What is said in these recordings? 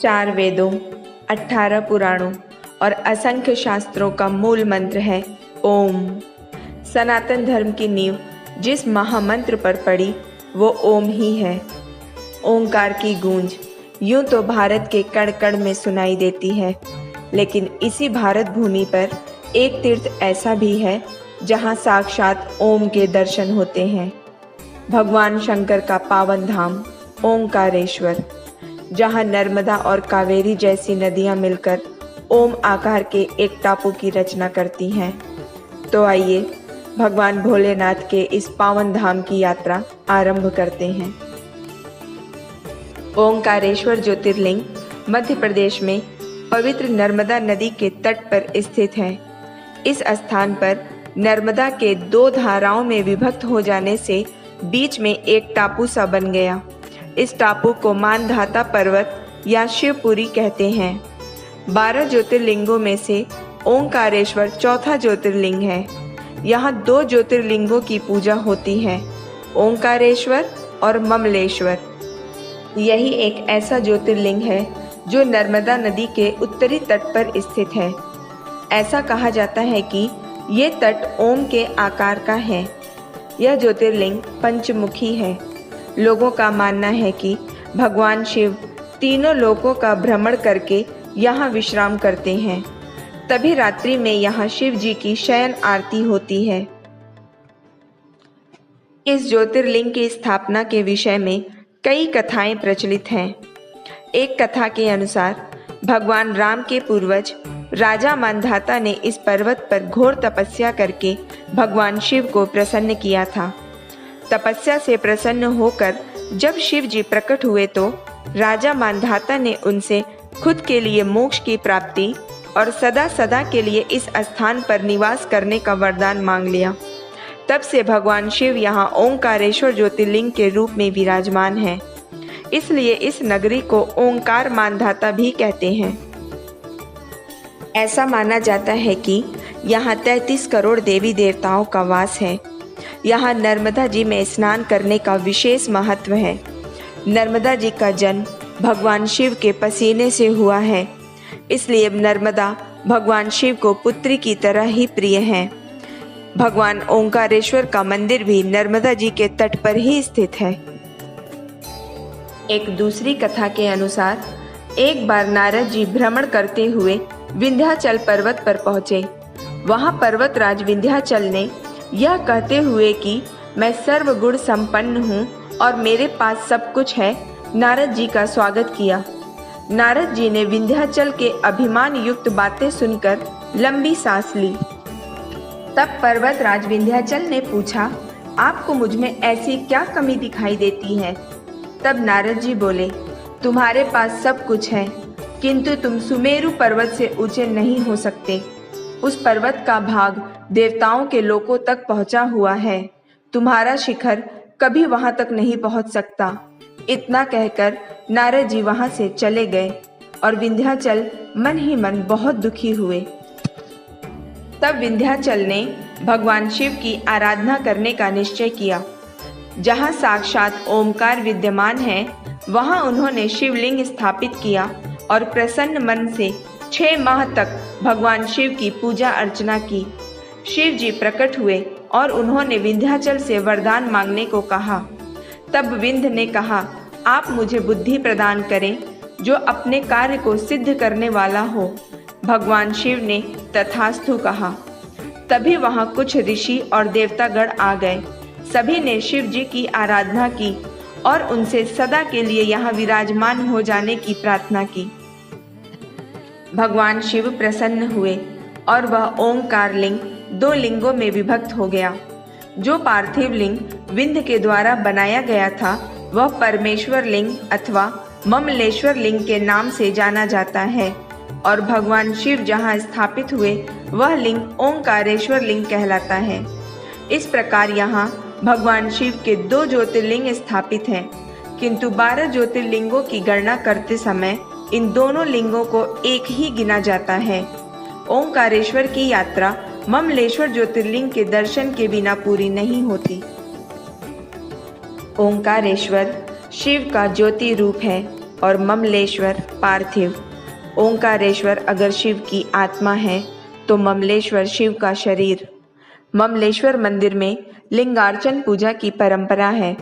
4 वेदों, 18 पुराणों और असंख्य शास्त्रों का मूल मंत्र है ओम। सनातन धर्म की नींव जिस महामंत्र पर पड़ी वो ओम ही है। ओंकार की गूंज यूं तो भारत के कण कण में सुनाई देती है, लेकिन इसी भारत भूमि पर एक तीर्थ ऐसा भी है जहां साक्षात ओम के दर्शन होते हैं। भगवान शंकर का पावन धाम ओंकारेश्वर, जहां नर्मदा और कावेरी जैसी नदियां मिलकर ओम आकार के एक टापू की रचना करती हैं। तो आइए भगवान भोलेनाथ के इस पावन धाम की यात्रा आरंभ करते हैं। ओंकारेश्वर ज्योतिर्लिंग मध्य प्रदेश में पवित्र नर्मदा नदी के तट पर स्थित है। इस स्थान पर नर्मदा के 2 धाराओं में विभक्त हो जाने से बीच में एक टापू सा बन गया। इस टापू को मानधाता पर्वत या शिवपुरी कहते हैं। 12 ज्योतिर्लिंगों में से ओंकारेश्वर चौथा ज्योतिर्लिंग है। यहाँ 2 ज्योतिर्लिंगों की पूजा होती है, ओंकारेश्वर और ममलेश्वर। यही एक ऐसा ज्योतिर्लिंग है जो नर्मदा नदी के उत्तरी तट पर स्थित है। ऐसा कहा जाता है कि ये तट ओम के आकार का है। यह ज्योतिर्लिंग पंचमुखी है। लोगों का मानना है कि भगवान शिव तीनों लोकों का भ्रमण करके यहाँ विश्राम करते हैं। तभी रात्रि में यहाँ शिव जी की शयन आरती होती है। इस ज्योतिर्लिंग की स्थापना के विषय में कई कथाएं प्रचलित हैं। एक कथा के अनुसार भगवान राम के पूर्वज राजा मानधाता ने इस पर्वत पर घोर तपस्या करके भगवान शिव को प्रसन्न किया था। तपस्या से प्रसन्न होकर जब शिव जी प्रकट हुए तो राजा मानधाता ने उनसे खुद के लिए मोक्ष की प्राप्ति और सदा सदा के लिए इस स्थान पर निवास करने का वरदान मांग लिया। तब से भगवान शिव यहाँ ओंकारेश्वर ज्योतिर्लिंग के रूप में विराजमान हैं। इसलिए इस नगरी को ओंकार मानधाता भी कहते हैं। ऐसा माना जाता है कि यहाँ 33 करोड़ देवी देवताओं का वास है। यहाँ नर्मदा जी में स्नान करने का विशेष महत्व है। नर्मदा जी का जन्म भगवान शिव के पसीने से हुआ है, इसलिए नर्मदा भगवान शिव को पुत्री की तरह ही प्रिय हैं। भगवान ओंकारेश्वर का मंदिर भी नर्मदा जी के तट पर ही स्थित है। एक दूसरी कथा के अनुसार एक बार नारद जी भ्रमण करते हुए विंध्याचल पर्वत पर पहुंचे। वहां पर्वतराज विंध्याचल ने यह कहते हुए कि मैं सर्वगुण संपन्न हूँ और मेरे पास सब कुछ है, नारद जी का स्वागत किया। नारद जी ने विंध्याचल के अभिमान युक्त बातें सुनकर लंबी सांस ली। तब पर्वतराज विंध्याचल ने पूछा, आपको मुझ में ऐसी क्या कमी दिखाई देती है? तब नारद जी बोले, तुम्हारे पास सब कुछ है, किंतु तुम सुमेरु पर्वत से ऊंचे नहीं हो सकते। उस पर्वत का भाग देवताओं के लोकों तक पहुंचा हुआ है। तुम्हारा शिखर कभी वहां तक नहीं पहुंच सकता। इतना कहकर नारद जी वहां से चले गए और विंध्याचल मन ही मन बहुत दुखी हुए। तब विंध्याचल ने भगवान शिव की आराधना करने का निश्चय किया। जहां साक्षात ओमकार विद्यमान है, वहां उन्होंने शिवलिंग स्थापित किया और प्रसन्न मन से 6 माह तक भगवान शिव की पूजा अर्चना की। शिव जी प्रकट हुए और उन्होंने विंध्याचल से वरदान मांगने को कहा। तब विंध्य ने कहा, आप मुझे बुद्धि प्रदान करें जो अपने कार्य को सिद्ध करने वाला हो। भगवान शिव ने तथास्तु कहा। तभी वहां कुछ ऋषि और देवतागण आ गए। सभी ने शिव जी की आराधना की और उनसे सदा के लिए यहाँ विराजमान हो जाने की प्रार्थना की। भगवान शिव प्रसन्न हुए और वह ओंकार लिंग 2 लिंगों में विभक्त हो गया। जो पार्थिव लिंग विंध्य के द्वारा बनाया गया था वह परमेश्वर लिंग अथवा ममलेश्वर लिंग के नाम से जाना जाता है, और भगवान शिव जहाँ स्थापित हुए वह लिंग ओंकारेश्वर लिंग कहलाता है। इस प्रकार यहाँ भगवान शिव के 2 ज्योतिर्लिंग स्थापित हैं, किंतु 12 ज्योतिर्लिंगों की गणना करते समय इन दोनों लिंगों को एक ही गिना जाता है। ओंकारेश्वर की यात्रा ममलेश्वर ज्योतिर्लिंग के दर्शन के बिना पूरी नहीं होती। ओंकारेश्वर शिव का ज्योति रूप है। और ममलेश्वर पार्थिव। ओंकारेश्वर अगर शिव की आत्मा है तो ममलेश्वर शिव का शरीर। ममलेश्वर मंदिर में लिंगार्चन पूजा की परंपरा है।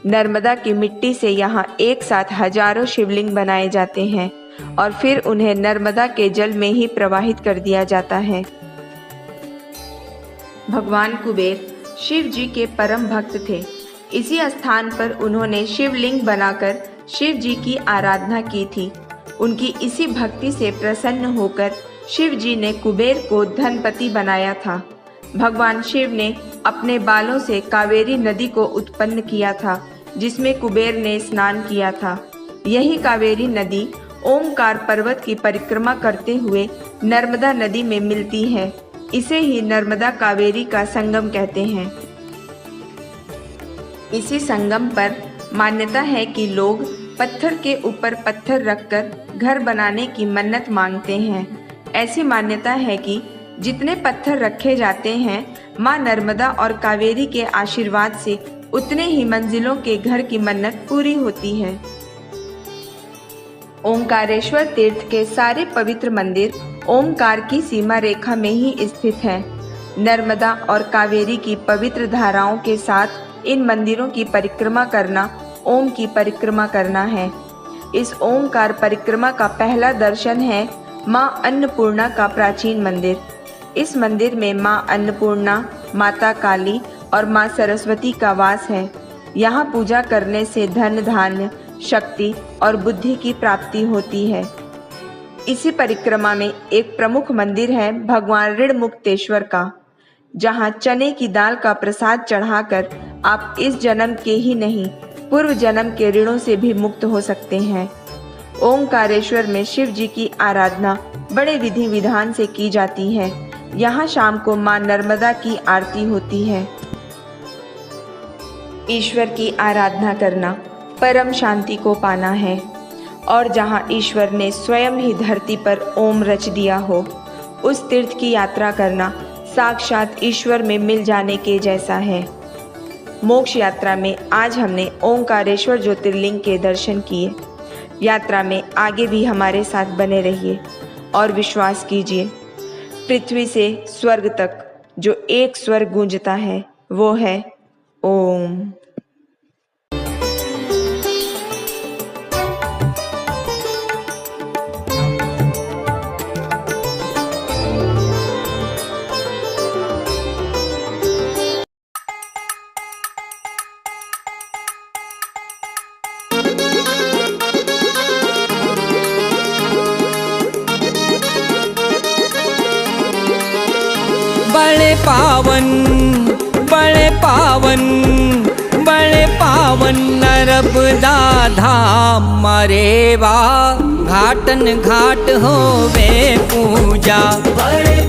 नर्मदा की मिट्टी से यहाँ एक साथ हजारों शिवलिंग बनाए जाते हैं और फिर उन्हें नर्मदा के जल में ही प्रवाहित कर दिया जाता है। भगवान कुबेर शिव जी के परम भक्त थे। इसी स्थान पर उन्होंने शिवलिंग बनाकर शिव जी की आराधना की थी। उनकी इसी भक्ति से प्रसन्न होकर शिव जी ने कुबेर को धनपति बनाया था। भगवान शिव ने अपने बालों से कावेरी नदी को उत्पन्न किया था, जिसमें कुबेर ने स्नान किया था। यही कावेरी नदी ओमकार पर्वत की परिक्रमा करते हुए नर्मदा नदी में मिलती है। इसे ही नर्मदा कावेरी का संगम कहते हैं। इसी संगम पर मान्यता है कि लोग पत्थर के ऊपर पत्थर रखकर घर बनाने की मन्नत मांगते हैं। ऐसी मान्यता है कि जितने पत्थर रखे जाते हैं, माँ नर्मदा और कावेरी के आशीर्वाद से उतने ही मंजिलों के घर की मन्नत पूरी होती है। ओंकारेश्वर तीर्थ के सारे पवित्र मंदिर ओमकार की सीमा रेखा में ही स्थित हैं। नर्मदा और कावेरी की पवित्र धाराओं के साथ इन मंदिरों की परिक्रमा करना ओम की परिक्रमा करना है। इस ओमकार परिक्रमा का पहला दर्शन है माँ अन्नपूर्णा का प्राचीन मंदिर। इस मंदिर में माँ अन्नपूर्णा, माता काली और माँ सरस्वती का वास है। यहाँ पूजा करने से धन धान्य, शक्ति और बुद्धि की प्राप्ति होती है। इसी परिक्रमा में एक प्रमुख मंदिर है भगवान ऋणमुक्तेश्वर का, जहाँ चने की दाल का प्रसाद चढ़ाकर आप इस जन्म के ही नहीं पूर्व जन्म के ऋणों से भी मुक्त हो सकते हैं। ओंकारेश्वर में शिव जी की आराधना बड़े विधि विधान से की जाती है। यहाँ शाम को माँ नर्मदा की आरती होती है। ईश्वर की आराधना करना परम शांति को पाना है, और जहाँ ईश्वर ने स्वयं ही धरती पर ओम रच दिया हो, उस तीर्थ की यात्रा करना साक्षात ईश्वर में मिल जाने के जैसा है। मोक्ष यात्रा में आज हमने ओंकारेश्वर ज्योतिर्लिंग के दर्शन किए। यात्रा में आगे भी हमारे साथ बने रहिए और विश्वास कीजिए, पृथ्वी से स्वर्ग तक जो एक स्वर गूंजता है वो है ओम। बड़े पावन नर्मदा धाम मरेवा घाटन घाट होवे पूजा। बड़े